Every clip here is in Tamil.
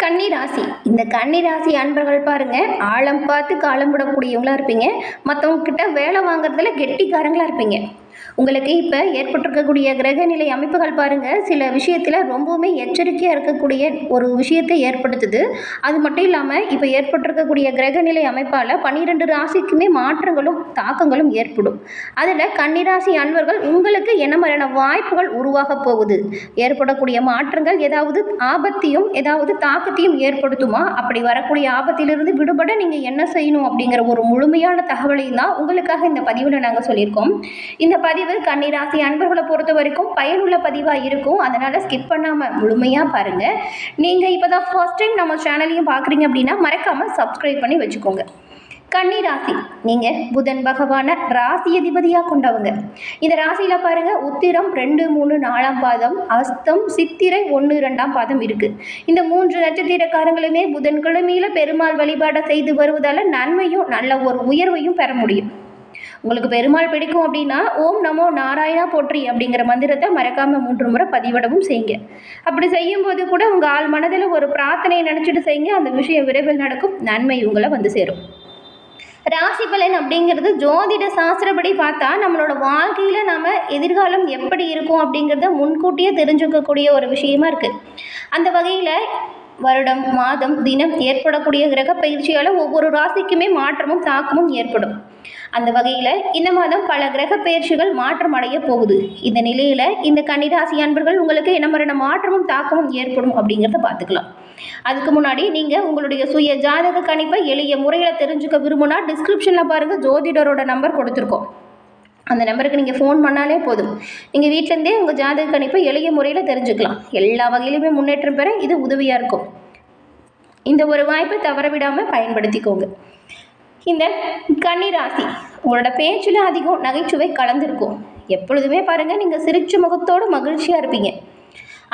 கன்னி ராசி. இந்த கன்னி ராசி அன்பர்கள் பாருங்க, ஆழம் பார்த்து காலம் விடக்கூடியவங்களா இருப்பீங்க. மற்றவங்க கிட்ட வேலை வாங்குறதுல கெட்டிக்காரங்களா இருப்பீங்க. உங்களுக்கு இப்போ ஏற்பட்டிருக்கக்கூடிய கிரகநிலை அமைப்புகள் பாருங்கள், சில விஷயத்தில் ரொம்பவுமே எச்சரிக்கையாக இருக்கக்கூடிய ஒரு விஷயத்தை ஏற்படுத்துது. அது மட்டும் இல்லாமல் இப்போ ஏற்பட்டிருக்கக்கூடிய கிரகநிலை அமைப்பால் 12 ராசிக்குமே மாற்றங்களும் தாக்கங்களும் ஏற்படும். அதில் கன்னிராசி அன்பர்கள் உங்களுக்கு என்ன மாதிரியான வாய்ப்புகள் உருவாக போகுது, ஏற்படக்கூடிய மாற்றங்கள் ஏதாவது ஆபத்தையும் ஏதாவது தாக்கத்தையும் ஏற்படுத்துமா, அப்படி வரக்கூடிய ஆபத்திலிருந்து விடுபட நீங்கள் என்ன செய்யணும் அப்படிங்கிற ஒரு முழுமையான தகவலையும் தான் உங்களுக்காக இந்த பதிவில் நாங்கள் சொல்லியிருக்கோம். இந்த பதிவு கன்னிராசி அன்பர்களை பொறுத்த வரைக்கும் பயனுள்ள பதிவாக இருக்கும். அதனால் ஸ்கிப் பண்ணாமல் முழுமையாக பாருங்கள். நீங்கள் இப்போ தான் ஃபர்ஸ்ட் டைம் நம்ம சேனலையும் பார்க்குறீங்க அப்படின்னா மறக்காமல் சப்ஸ்கிரைப் பண்ணி வச்சுக்கோங்க. கன்னிராசி, நீங்கள் புதன் பகவான ராசி அதிபதியாக கொண்டவங்க. இந்த ராசியில் பாருங்கள், உத்திரம் 2, 3, 4ஆம் பாதம், அஸ்தம், சித்திரை 1, 2ஆம் பாதம் இருக்குது. இந்த 3 நட்சத்திரக்காரங்களுமே புதன்கிழமையில் பெருமாள் வழிபாடை செய்து வருவதால் நன்மையும் நல்ல ஒரு உயர்வையும் பெற முடியும். உங்களுக்கு பெருமாள் பிடிக்கும் அப்படின்னா ஓம் நமோ நாராயணா போற்றி அப்படிங்கிற மந்திரத்தை மறக்காமல் 3 முறை பதிவிடவும் செய்யுங்க. அப்படி செய்யும்போது கூட உங்கள் ஆள் மனதில் ஒரு பிரார்த்தனையை நினச்சிட்டு செய்யுங்க. அந்த விஷயம் விரைவில் நடக்கும், நன்மை உங்களை வந்து சேரும். ராசி பலன் அப்படிங்கிறது ஜோதிட சாஸ்திரப்படி பார்த்தா நம்மளோட வாழ்க்கையில் நாம் எதிர்காலம் எப்படி இருக்கும் அப்படிங்கிறத முன்கூட்டியே தெரிஞ்சுக்கக்கூடிய ஒரு விஷயமா இருக்குது. அந்த வகையில் வருடம், மாதம், தினம் ஏற்படக்கூடிய கிரக பயிற்சியால் ஒவ்வொரு ராசிக்குமே மாற்றமும் தாக்கமும் ஏற்படும். அந்த வகையில் இந்த மாதம் பல கிரக பயிற்சிகள் மாற்றம் அடைய போகுது. இந்த நிலையில் இந்த கன்னிராசி அன்பர்கள் உங்களுக்கு என்ன மாதிரியான மாற்றமும் தாக்கமும் ஏற்படும் அப்படிங்கிறத பார்த்துக்கலாம். அதுக்கு முன்னாடி நீங்கள் உங்களுடைய சுய ஜாதக கணிப்பை எளிய முறையில் தெரிஞ்சுக்க விரும்புனா டிஸ்கிரிப்ஷனில் பாருங்கள், ஜோதிடரோட நம்பர் கொடுத்துருக்கோம். அந்த நம்பருக்கு நீங்கள் ஃபோன் பண்ணாலே போதும். நீங்கள் வீட்டிலேருந்தே உங்கள் ஜாதக கணிப்பை எளிய முறையில் தெரிஞ்சுக்கலாம். எல்லா வகையிலுமே முன்னேற்றம் பெற இது உதவியாக இருக்கும். இந்த ஒரு வாய்ப்பை தவற விடாமல் பயன்படுத்திக்கோங்க. இந்த கன்னிராசி, உங்களோட பேச்சில் அதிகம் நகைச்சுவை கலந்துருக்கும். எப்பொழுதுமே பாருங்கள், நீங்கள் சிரிச்ச முகத்தோடு மகிழ்ச்சியாக இருப்பீங்க.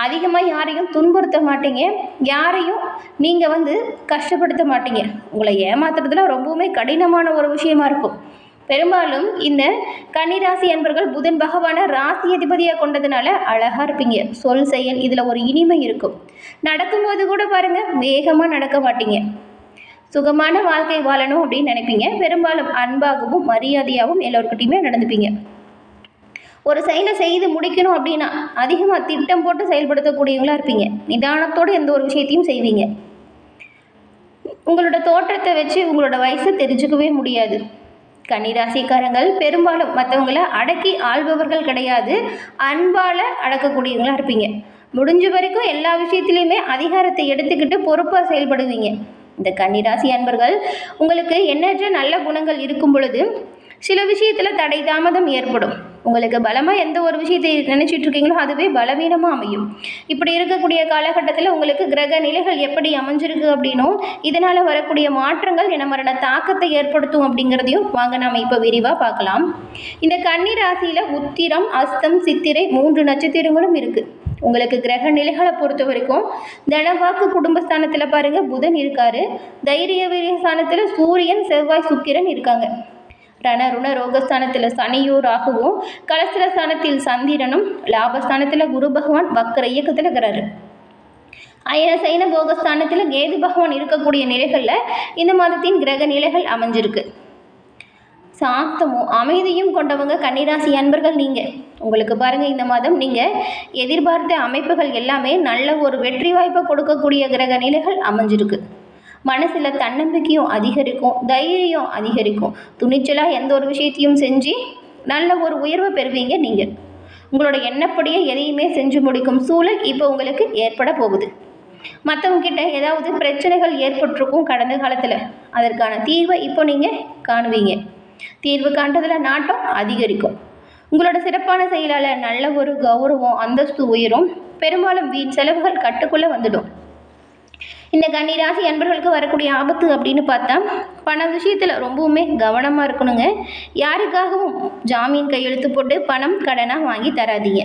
அதிகமாக யாரையும் துன்புறுத்த மாட்டீங்க, யாரையும் நீங்கள் கஷ்டப்படுத்த மாட்டீங்க. உங்களை ஏமாத்துறதுல ரொம்பவுமே கடினமான ஒரு விஷயமா இருக்கும். பெரும்பாலும் இந்த கன்னிராசி என்பர்கள் புதன் பகவான ராசி அதிபதியாக கொண்டதுனால அழகாக இருப்பீங்க. சொல் செயல் இதில் ஒரு இனிமை இருக்கும். நடக்கும்போது கூட பாருங்கள், வேகமாக நடக்க மாட்டீங்க. சுகமான வாழ்க்கை வாழணும் அப்படின்னு நினைப்பீங்க. பெரும்பாலும் அன்பாகவும் மரியாதையாகவும் எல்லோருக்கிட்டையுமே நடந்துப்பீங்க. ஒரு செயலை செய்து முடிக்கணும் அப்படின்னா அதிகமாக திட்டம் போட்டு செயல்படுத்தக்கூடியவங்களா இருப்பீங்க. நிதானத்தோடு எந்த ஒரு விஷயத்தையும் செய்வீங்க. உங்களோட தோற்றத்தை வச்சு உங்களோட வயசை தெரிஞ்சுக்கவே முடியாது. கன்னிராசிக்காரங்கள் பெரும்பாலும் மற்றவங்களை அடக்கி ஆள்பவர்கள் கிடையாது, அன்பால் அடக்கக்கூடியவங்களா இருப்பீங்க. முடிஞ்ச வரைக்கும் எல்லா விஷயத்துலையுமே அதிகாரத்தை எடுத்துக்கிட்டு பொறுப்பாக செயல்படுவீங்க. இந்த கன்னிராசி அன்பர்கள் உங்களுக்கு எண்ணற்ற நல்ல குணங்கள் இருக்கும் பொழுது சில விஷயத்தில் தடை தாமதம் ஏற்படும். உங்களுக்கு பலமாக எந்த ஒரு விஷயத்தை நினச்சிட்டு இருக்கீங்களோ அதுவே பலவீனமாக அமையும். இப்படி இருக்கக்கூடிய காலகட்டத்தில் உங்களுக்கு கிரக நிலைகள் எப்படி அமைஞ்சிருக்கு அப்படின்னும் இதனால் வரக்கூடிய மாற்றங்கள் என்ன மாதிரியான தாக்கத்தை ஏற்படுத்தும் அப்படிங்கிறதையும் வாங்க நாம் இப்போ விரிவாக பார்க்கலாம். இந்த கன்னிராசியில் உத்திரம், அஸ்தம், சித்திரை 3 நட்சத்திரங்களும் இருக்குது. உங்களுக்கு கிரக நிலைகளை பொறுத்த வரைக்கும் தனவாக்கு குடும்பஸ்தானத்தில் பாருங்கள் புதன் இருக்காரு. தைரிய வீரியஸ்தானத்தில் சூரியன், செவ்வாய், சுக்கிரன் இருக்காங்க. ரணருண ரோகஸ்தானத்தில் சனியும் ராகுவும், கலஸ்திரஸ்தானத்தில் சந்திரனும், லாபஸ்தானத்தில் குரு பகவான் வக்கர இயக்கத்தில் இருக்கிறாரு. அயன சைன போகஸ்தானத்தில் கேது பகவான் இருக்கக்கூடிய நிலைகளில் இந்த மாதத்தின் கிரக நிலைகள் அமைஞ்சிருக்கு. சாந்தமும் அமைதியும் கொண்டவங்க கன்னிராசி அன்பர்கள் நீங்கள். உங்களுக்கு பாருங்கள், இந்த மாதம் நீங்கள் எதிர்பார்த்த அமைப்புகள் எல்லாமே நல்ல ஒரு வெற்றி வாய்ப்பை கொடுக்கக்கூடிய கிரக நிலைகள் அமைஞ்சிருக்கு. மனசில் தன்னம்பிக்கையும் அதிகரிக்கும், தைரியம் அதிகரிக்கும். துணிச்சலாக எந்த ஒரு விஷயத்தையும் செஞ்சு நல்ல ஒரு உயர்வை பெறுவீங்க. நீங்கள் உங்களோட எண்ணப்படியே எதையுமே செஞ்சு முடிக்கும் சூழல் இப்போ உங்களுக்கு ஏற்பட போகுது. மற்றவங்ககிட்ட ஏதாவது பிரச்சனைகள் ஏற்பட்டிருக்கும் கடந்த காலத்தில், அதற்கான தீர்வை இப்போ நீங்கள் காணுவீங்க. தீர்வு காண்றதில் நாட்டம் அதிகரிக்கும். உங்களோட சிறப்பான செயலால் நல்ல ஒரு கௌரவம், அந்தஸ்து உயரும். பெரும்பாலும் வீண் செலவுகள் கட்டுக்குள்ளே வந்துடும். இந்த கன்னிராசி அன்பர்களுக்கு வரக்கூடிய ஆபத்து அப்படின்னு பார்த்தா பண விஷயத்தில் ரொம்பவுமே கவனமாக இருக்கணுங்க. யாருக்காகவும் ஜாமீன் கையெழுத்து போட்டு பணம் கடனாக வாங்கி தராதீங்க.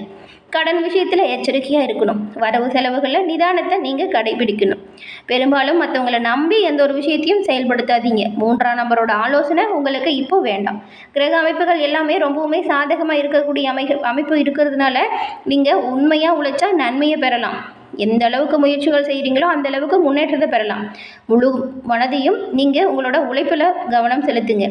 கடன் விஷயத்தில் எச்சரிக்கையாக இருக்கணும். வரவு செலவுகளில் நிதானத்தை நீங்கள் கடைபிடிக்கணும். பெரும்பாலும் மற்றவங்களை நம்பி எந்த ஒரு விஷயத்தையும் செயல்படுத்தாதீங்க. 3ஆம் நபரோட ஆலோசனை உங்களுக்கு இப்போ வேண்டாம். கிரக அமைப்புகள் எல்லாமே ரொம்பவுமே சாதகமாக இருக்கக்கூடிய அமைப்பு இருக்கிறதுனால நீங்கள் உண்மையாக உழைச்சா நன்மையை பெறலாம். எந்த அளவுக்கு முயற்சிகள் செய்கிறீங்களோ அந்த அளவுக்கு முன்னேற்றத்தை பெறலாம். முழு மனதையும் நீங்கள் உங்களோட உழைப்பில் கவனம் செலுத்துங்க.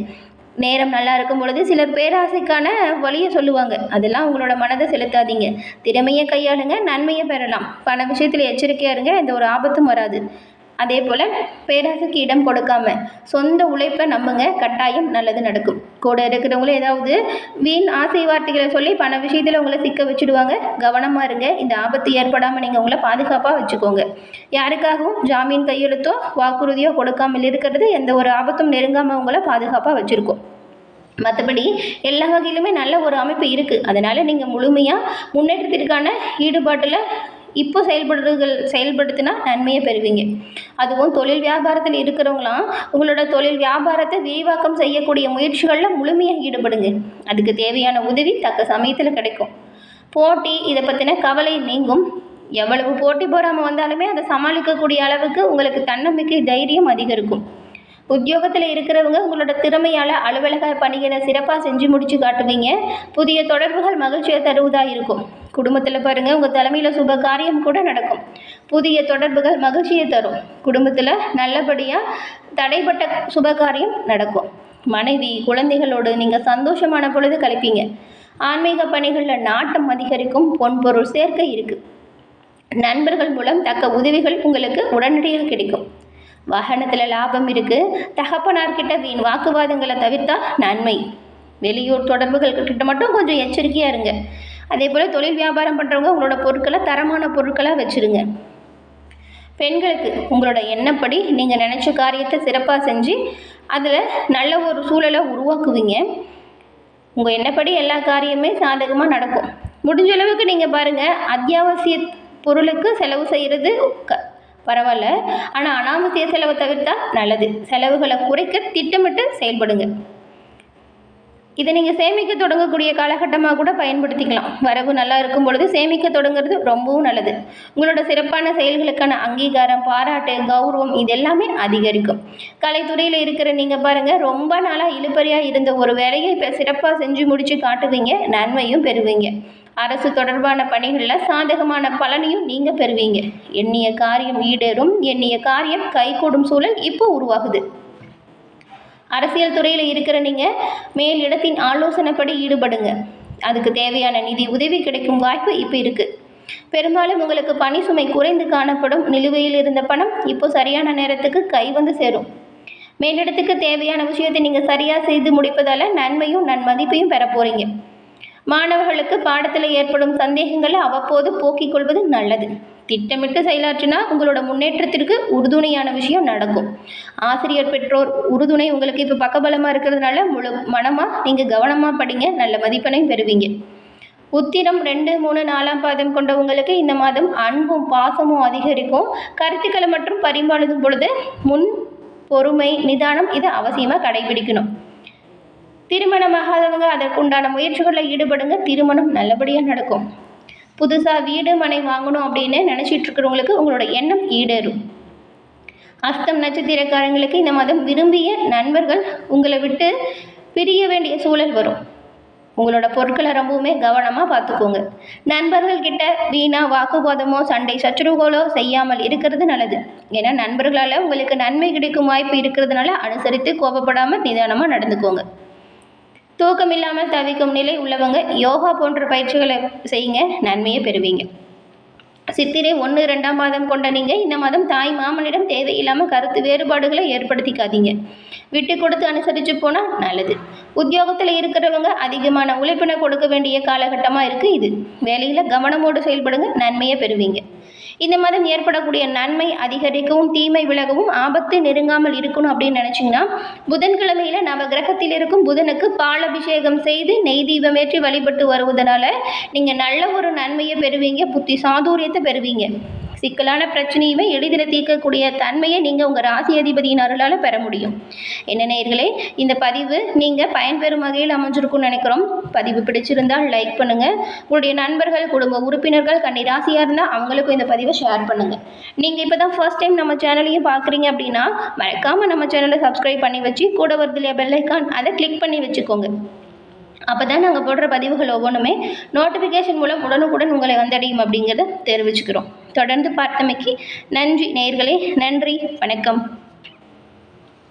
நேரம் நல்லா இருக்கும் பொழுது சிலர் பேராசைக்கான வழியை சொல்லுவாங்க, அதெல்லாம் உங்களோட மனதை செலுத்தாதீங்க. திறமையை கையாளுங்க, நன்மையை பெறலாம். பண விஷயத்தில் எச்சரிக்கையாக இருங்க, எந்த ஒரு ஆபத்தும் வராது. அதே போல் பேராசைக்கு இடம் கொடுக்காம சொந்த உழைப்பை நம்புங்க, கட்டாயம் நல்லது நடக்கும். கூட இருக்கிறவங்களும் ஏதாவது வீண் ஆசை வார்த்தைகளை சொல்லி பண விஷயத்தில் உங்களை சிக்க வச்சுடுவாங்க. கவனமாக இருங்க. இந்த ஆபத்து ஏற்படாமல் நீங்கள் உங்களை பாதுகாப்பாக வச்சுக்கோங்க. யாருக்காகவும் ஜாமீன் கையெழுத்தோ வாக்குறுதியோ கொடுக்காமல் இருக்கிறது எந்த ஒரு ஆபத்தும் நெருங்காமல் உங்களை பாதுகாப்பாக வச்சுருக்கோம். மற்றபடி எல்லா வகையிலுமே நல்ல ஒரு அமைப்பு இருக்குது. அதனால் நீங்கள் முழுமையாக முன்னேற்றத்திற்கான ஈடுபாட்டில் இப்போ செயல்படுத்தினா நன்மையை பெறுவீங்க. அதுவும் தொழில் வியாபாரத்தில் இருக்கிறவங்களாம் உங்களோட தொழில் வியாபாரத்தை விரிவாக்கம் செய்யக்கூடிய முயற்சிகளில் முழுமையாக ஈடுபடுங்க. அதுக்கு தேவையான உதவி தக்க சமயத்தில் கிடைக்கும். போட்டி இதை பற்றின கவலை நீங்கும். எவ்வளவு போட்டி போடாமல் வந்தாலுமே அதை சமாளிக்கக்கூடிய அளவுக்கு உங்களுக்கு தன்னம்பிக்கை, தைரியம் அதிகரிக்கும். உத்தியோகத்தில் இருக்கிறவங்க உங்களோட திறமையால் அலுவலக பணிகளை சிறப்பாக செஞ்சு முடித்து காட்டுவீங்க. புதிய தொடர்புகள் மகிழ்ச்சியை தருவதாக இருக்கும். குடும்பத்தில் பாருங்கள், உங்கள் தலைமையில் சுப காரியம் கூட நடக்கும். புதிய தொடர்புகள் மகிழ்ச்சியை தரும். குடும்பத்தில் நல்லபடியாக தடைப்பட்ட சுப காரியம் நடக்கும். மனைவி குழந்தைகளோடு நீங்கள் சந்தோஷமான பொழுது கழிப்பீங்க. ஆன்மீக பணிகளில் நாட்டம் அதிகரிக்கும். பொன்பொருள் சேர்க்கை இருக்குது. நண்பர்கள் மூலம் தக்க உதவிகள் உங்களுக்கு உடனடியாக கிடைக்கும். வாகனத்தில் லாபம் இருக்குது. தகப்பனார்கிட்ட வீண் வாக்குவாதங்களை தவிர்த்தா நன்மை. வெளியூர் தொடர்புகள் கிட்ட மட்டும் கொஞ்சம் எச்சரிக்கையாக இருங்க. அதே போல் தொழில் வியாபாரம் பண்ணுறவங்க உங்களோட பொருட்களை தரமான பொருட்களாக வச்சுருங்க. பெண்களுக்கு உங்களோட எண்ணப்படி நீங்கள் நினச்ச காரியத்தை சிறப்பாக செஞ்சு அதில் நல்ல ஒரு சூழலை உருவாக்குவீங்க. உங்கள் எண்ணப்படி எல்லா காரியமே சாதகமாக நடக்கும். முடிஞ்ச அளவுக்கு நீங்கள் பாருங்கள், அத்தியாவசிய பொருளுக்கு செலவு செய்கிறது பரவாயில்ல, ஆனால் அனாவசிய செலவை தவிர்த்தா நல்லது. செலவுகளை குறைக்க திட்டமிட்டு செயல்படுங்க. இதை நீங்கள் சேமிக்க தொடங்கக்கூடிய காலகட்டமாக கூட பயன்படுத்திக்கலாம். வரவு நல்லா இருக்கும் பொழுது சேமிக்க தொடங்குறது ரொம்பவும் நல்லது. உங்களோட சிறப்பான செயல்களுக்கான அங்கீகாரம், பாராட்டு, கௌரவம் இது எல்லாமே அதிகரிக்கும். கலைத்துறையில் இருக்கிற நீங்கள் பாருங்கள், ரொம்ப நாளாக இழுபறியாக இருந்த ஒரு வேலையை இப்போ சிறப்பாக செஞ்சு முடித்து காட்டுவீங்க. நன்மையும் பெறுவீங்க. அரசு தொடர்பான பணிகளில் சாதகமான பலனையும் நீங்கள் பெறுவீங்க. எண்ணிய காரியம் ஈடேறும். எண்ணிய காரியம் கைகூடும் சூழல் இப்போ உருவாகுது. அரசியல் துறையில் இருக்கிற நீங்கள் மேல் இடத்தின் ஆலோசனைப்படி ஈடுபடுங்க. அதுக்கு தேவையான நிதி உதவி கிடைக்கும் வாய்ப்பு இப்போ இருக்குது. பெரும்பாலும் உங்களுக்கு பணி சுமை குறைந்து காணப்படும். நிலுவையில் இருந்த பணம் இப்போ சரியான நேரத்துக்கு கை வந்து சேரும். மேலிடத்துக்கு தேவையான விஷயத்தை நீங்கள் சரியாக செய்து முடிப்பதால் நன்மையும் நன்மதிப்பையும் பெற போகிறீங்க. மாணவர்களுக்கு பாடத்தில் ஏற்படும் சந்தேகங்களை அவ்வப்போது போக்கிக் கொள்வது நல்லது. திட்டமிட்டு செயலாற்றினா உங்களோட முன்னேற்றத்திற்கு உறுதுணையான விஷயம் நடக்கும். ஆசிரியர், பெற்றோர் உறுதுணை உங்களுக்கு இப்போ பக்கபலமாக இருக்கிறதுனால முழு மனமாக நீங்கள் கவனமாக படிங்க. நல்ல மதிப்பெண்ணையும் பெறுவீங்க. உத்திரம் 2, 3, 4ஆம் பாதம் கொண்டவங்களுக்கு இந்த மாதம் அன்பும் பாசமும் அதிகரிக்கும். கருத்துக்களை மற்றும் பரிமாறும் பொழுது பொறுமை, நிதானம் இதை அவசியமாக கடைபிடிக்கணும். திருமணமாகாதவங்க அதற்குண்டான முயற்சிகளில் ஈடுபடுங்க. திருமணம் நல்லபடியாக நடக்கும். புதுசாக வீடு மனை வாங்கணும் அப்படின்னு நினச்சிட்டு இருக்கிறவங்களுக்கு உங்களோட எண்ணம் ஈடேறும். அஸ்தம் நட்சத்திரக்காரங்களுக்கு இந்த மாதம் விரும்பிய நண்பர்கள் உங்களை விட்டு பிரிய வேண்டிய சூழல் வரும். உங்களோட பொருட்களை ரொம்பவுமே கவனமாக பார்த்துக்கோங்க. நண்பர்கள்கிட்ட வீணா வாக்குவாதமோ சண்டை சச்சரவுகளோ செய்யாமல் இருக்கிறது நல்லது. ஏன்னா நண்பர்களால் உங்களுக்கு நன்மை கிடைக்கும் வாய்ப்பு இருக்கிறதுனால அனுசரித்து கோபப்படாமல் நிதானமாக நடந்துக்கோங்க. தூக்கம் இல்லாமல் தவிக்கும் நிலை உள்ளவங்க யோகா போன்ற பயிற்சிகளை செய்யுங்க. நன்மையை பெறுவீங்க. சித்திரை 1, 2ஆம் மாதம் கொண்ட நீங்கள் இந்த மாதம் தாய் மாமனிடம் தேவையில்லாமல் கருத்து வேறுபாடுகளை ஏற்படுத்திக்காதீங்க. விட்டு கொடுத்து அனுசரித்து போனால் நல்லது. உத்தியோகத்தில் இருக்கிறவங்க அதிகமான உழைப்பினை கொடுக்க வேண்டிய காலகட்டமாக இருக்குது இது. வேலையில் கவனமோடு செயல்படுங்க. நன்மையை பெறுவீங்க. இந்த மாதம் ஏற்படக்கூடிய நன்மை அதிகரிக்கவும் தீமை விலகவும் ஆபத்து நெருங்காமல் இருக்கணும் அப்படின்னு நினச்சிங்கன்னா புதன்கிழமையில் நவகிரகத்தில் இருக்கும் புதனுக்கு பாலபிஷேகம் செய்து நெய் தீபம் ஏற்றி வழிபட்டு வருவதனால நீங்கள் நல்ல ஒரு நன்மையை பெறுவீங்க. புத்தி சாதுரியத்தை பெறுவீங்க. சிக்கலான பிரச்சனையுமே எளிதில் தீர்க்கக்கூடிய தன்மையை நீங்கள் உங்கள் ராசி அதிபதியின் அருளால் பெற முடியும். என்ன நேயர்களே, இந்த பதிவு நீங்கள் பயன்பெறும் வகையில் அமைஞ்சிருக்கும்னு நினைக்கிறோம். பதிவு பிடிச்சிருந்தால் லைக் பண்ணுங்கள். உங்களுடைய நண்பர்கள், குடும்ப உறுப்பினர்கள் கன்னி ராசியாக இருந்தால் அவங்களுக்கும் இந்த பதிவை ஷேர் பண்ணுங்கள். நீங்கள் இப்போ தான் ஃபர்ஸ்ட் டைம் நம்ம சேனலையும் பார்க்குறீங்க அப்படின்னா மறக்காமல் நம்ம சேனலை சப்ஸ்கிரைப் பண்ணி வச்சு கூட வருது இல்லையா பெல் ஐக்கான், அதை கிளிக் பண்ணி வச்சுக்கோங்க. அப்போ தான் நாங்கள் போடுற பதிவுகள் ஒவ்வொன்றுமே நோட்டிஃபிகேஷன் மூலம் உடனுக்குடன் உங்களை வந்தடையும் அப்படிங்கிறத தெரிவிச்சுக்கிறோம். தொடர்ந்து பார்த்தமைக்கு நன்றி நேயர்களே. நன்றி, வணக்கம்.